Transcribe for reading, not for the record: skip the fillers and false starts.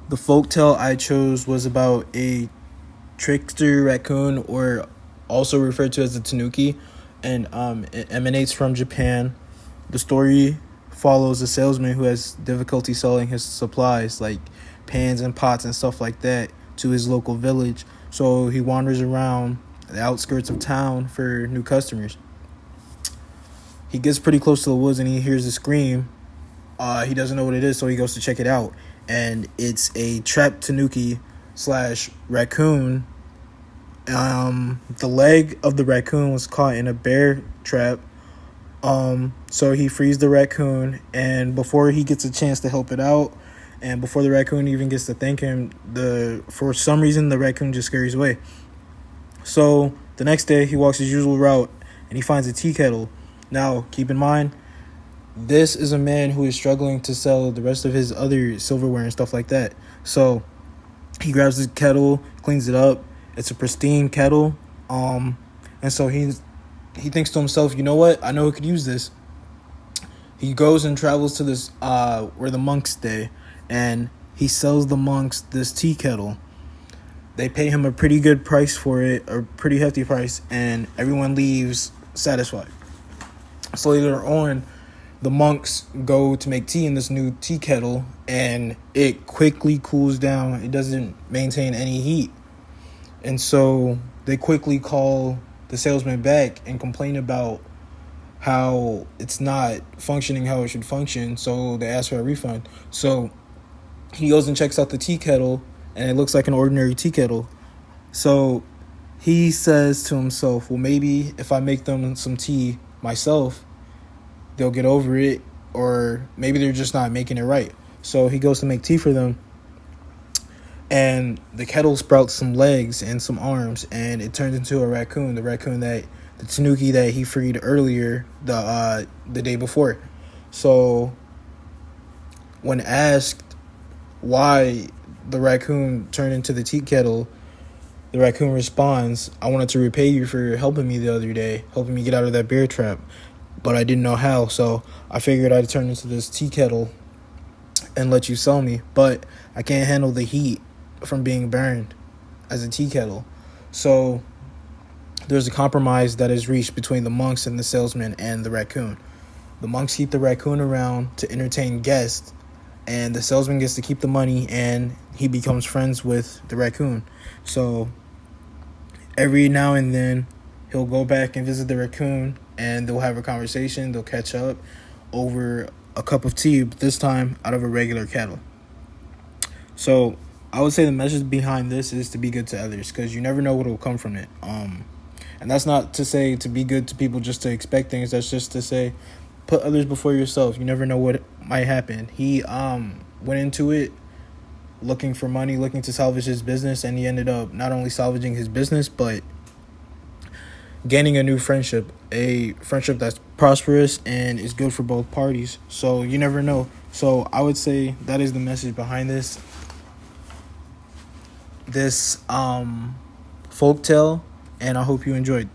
The folktale I chose was about a trickster raccoon, or also referred to as the Tanuki, and it emanates from Japan. The story follows a salesman who has difficulty selling his supplies, like pans and pots and stuff like that, to his local village. So he wanders around the outskirts of town for new customers. He gets pretty close to the woods and he hears a scream. He doesn't know what it is, so he goes to check it out. And it's a trapped Tanuki slash raccoon. The leg of the raccoon was caught in a bear trap. So he frees the raccoon, and before he gets a chance to help it out, and before the raccoon even gets to thank him, for some reason the raccoon just scurries away. So the next day he walks his usual route and he finds a tea kettle. Now keep in mind, this is a man who is struggling to sell the rest of his other silverware and stuff like that. So he grabs the kettle, cleans it up. It's a pristine kettle. And so he thinks to himself, you know what? I know who could use this. He goes and travels to this where the monks stay, and he sells the monks this tea kettle. They pay him a pretty good price for it, a pretty hefty price, and everyone leaves satisfied. So later on, the monks go to make tea in this new tea kettle, and it quickly cools down. It doesn't maintain any heat. And so they quickly call the salesman back and complain about how it's not functioning how it should function. So they ask for a refund. So he goes and checks out the tea kettle, and it looks like an ordinary tea kettle. So he says to himself, well, maybe if I make them some tea myself, they'll get over it, or maybe they're just not making it right. So he goes to make tea for them, and the kettle sprouts some legs and some arms, and it turns into a raccoon, the Tanuki that he freed earlier, the day before. So when asked why the raccoon turned into the tea kettle, the raccoon responds, I wanted to repay you for helping me the other day, helping me get out of that bear trap, but I didn't know how, so I figured I'd turn into this tea kettle and let you sell me, but I can't handle the heat from being burned as a tea kettle. So there's a compromise that is reached between the monks and the salesman and the raccoon. The monks keep the raccoon around to entertain guests, and the salesman gets to keep the money, and he becomes friends with the raccoon. So every now and then he'll go back and visit the raccoon, and they'll have a conversation. They'll catch up over a cup of tea, but this time out of a regular kettle. So I would say the message behind this is to be good to others, because you never know what will come from it. And that's not to say to be good to people just to expect things. That's just to say put others before yourself. You never know what might happen. He went into it looking for money, looking to salvage his business, and he ended up not only salvaging his business, but gaining a new friendship, a friendship that's prosperous and is good for both parties. So you never know. So I would say that is the message behind this folktale, and I hope you enjoyed.